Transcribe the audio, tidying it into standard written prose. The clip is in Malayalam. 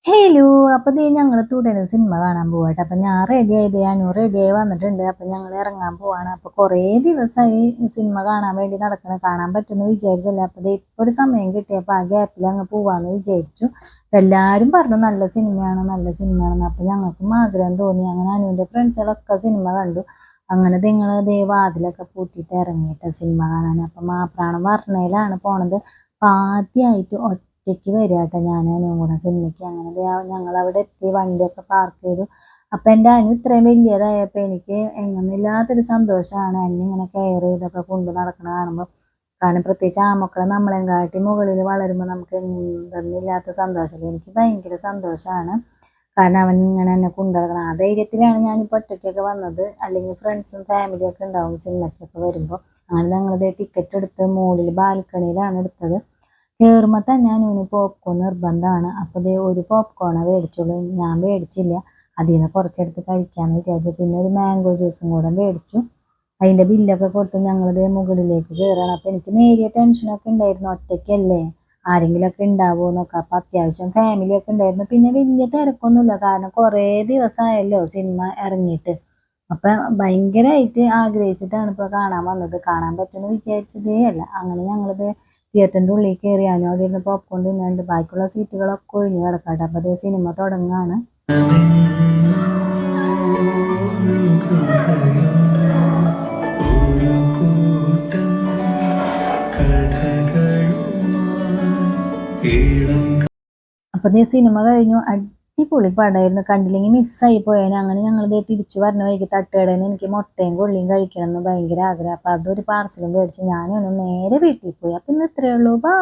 ഹലോ, അപ്പൊ ദേ ഞങ്ങൾ തുടരുന്ന സിനിമ കാണാൻ പോവാട്ടെ. അപ്പൊ ഞാൻ റെഡി ആയത്, അനു റെഡി ആയി വന്നിട്ടുണ്ട്. അപ്പൊ ഞങ്ങൾ ഇറങ്ങാൻ പോവാണ്. അപ്പൊ കുറേ ദിവസമായി സിനിമ കാണാൻ വേണ്ടി നടക്കണം, കാണാൻ പറ്റുമെന്ന് വിചാരിച്ചല്ല. അപ്പൊ ദേ ഇപ്പൊ ഒരു സമയം കിട്ടിയപ്പോ ആ ഗ്യാപ്പിൽ അങ്ങ് പോവാന്ന് വിചാരിച്ചു. അപ്പൊ എല്ലാരും പറഞ്ഞു നല്ല സിനിമയാണ്, നല്ല സിനിമയാണെന്ന്. അപ്പൊ ഞങ്ങൾക്കും ആഗ്രഹം തോന്നി. അങ്ങനെ അനുവിന്റെ ഫ്രണ്ട്സുകളൊക്കെ സിനിമ കണ്ടു. അങ്ങനെ നിങ്ങൾ ദേ വാതിലൊക്കെ പൂട്ടിയിട്ട് ഇറങ്ങിയിട്ട സിനിമ കാണാൻ. അപ്പൊ മാപ്രാണം വർണ്ണയിലാണ് പോണത്. അപ്പൊ ആദ്യമായിട്ട് ഒറ്റയ്ക്ക് വരിക കേട്ടോ, ഞാനും അനുവും കൂടെ സിനിമയ്ക്ക്. അങ്ങനെ ഞങ്ങൾ അവിടെ എത്തി, വണ്ടിയൊക്കെ പാർക്ക് ചെയ്തു. അപ്പൊ എൻ്റെ അനു ഇത്രയും വലിയതായപ്പോൾ എനിക്ക് എങ്ങനെയില്ലാത്തൊരു സന്തോഷമാണ് എന്നെ ഇങ്ങനെ കെയർ ചെയ്തൊക്കെ കൊണ്ട് നടക്കണ കാണുമ്പോൾ. കാരണം പ്രത്യേകിച്ച് ആമക്കളെ നമ്മളെയും കാട്ടി മുകളിൽ വളരുമ്പോൾ നമുക്ക് എന്തെന്നില്ലാത്ത സന്തോഷമല്ലേ. എനിക്ക് ഭയങ്കര സന്തോഷമാണ്. കാരണം അവൻ ഇങ്ങനെ എന്നെ കൊണ്ടുനടക്കണം. ആ ധൈര്യത്തിലാണ് ഞാനിപ്പോൾ ഒറ്റയ്ക്കൊക്കെ വന്നത്. അല്ലെങ്കിൽ ഫ്രണ്ട്സും ഫാമിലിയൊക്കെ ഉണ്ടാവും സിനിമയ്ക്കൊക്കെ വരുമ്പോൾ. അങ്ങനെ ഞങ്ങളിത് ടിക്കറ്റ് എടുത്ത് മുകളിൽ ബാൽക്കണിയിലാണ് എടുത്തത്. കയറുമ്പോൾ തന്നെ അനുവിന് പോപ്കോൺ നിർബന്ധമാണ്. അപ്പോൾ ദേ ഒരു പോപ്കോണേ മേടിച്ചുള്ളൂ, ഞാൻ മേടിച്ചില്ല. അതിൽ നിന്ന് കുറച്ചെടുത്ത് കഴിക്കാമെന്ന് വിചാരിച്ചു. പിന്നെ ഒരു മാംഗോ ജ്യൂസും കൂടെ മേടിച്ചു. അതിൻ്റെ ബില്ലൊക്കെ കൊടുത്ത് ഞങ്ങളിത് മുകളിലേക്ക് കയറുകയാണ്. അപ്പോൾ എനിക്ക് നേരിയ ടെൻഷനൊക്കെ ഉണ്ടായിരുന്നു, ഒറ്റയ്ക്കല്ലേ, ആരെങ്കിലുമൊക്കെ ഉണ്ടാവുമോ എന്നൊക്കെ. അപ്പം അത്യാവശ്യം ഫാമിലിയൊക്കെ ഉണ്ടായിരുന്നു. പിന്നെ വലിയ തിരക്കൊന്നുമില്ല, കാരണം കുറേ ദിവസമായല്ലോ സിനിമ ഇറങ്ങിയിട്ട്. അപ്പം ഭയങ്കരമായിട്ട് ആഗ്രഹിച്ചിട്ടാണ് ഇപ്പോൾ കാണാൻ വന്നത്. കാണാൻ പറ്റുമെന്ന് വിചാരിച്ചതേ അല്ല. അങ്ങനെ ഞങ്ങളിത് തിയേറ്ററിൻ്റെ ഉള്ളിൽ കയറി. അവിടെ ഇരുന്ന് പോപ്കോൺ തിന്നുന്നുണ്ട്. ബാക്കിയുള്ള സീറ്റുകളൊക്കെ ഒഴിഞ്ഞ് കിടക്കട്ടെ. അപ്പോൾ അതേ സിനിമ തുടങ്ങുകയാണ്. അപ്പോൾ ദേ സിനിമ കഴിഞ്ഞു. അടിപൊളി പടമായിരുന്നു. കണ്ടില്ലെങ്കിൽ മിസ്സായി പോയേനെ. അങ്ങനെ ഞങ്ങളിത് തിരിച്ചു പറഞ്ഞ വൈകി തട്ടുകടയിൽ നിന്ന് എനിക്ക് മുട്ടയും കൊള്ളിയും കഴിക്കണം എന്ന് ഭയങ്കര ആഗ്രഹം. അപ്പോൾ അതൊരു പാർസലും മേടിച്ച് ഞാനും നേരെ വീട്ടിൽ പോയി. അപ്പം ഇന്ന് ഇത്രയേ ഉള്ളൂ. ബൈ.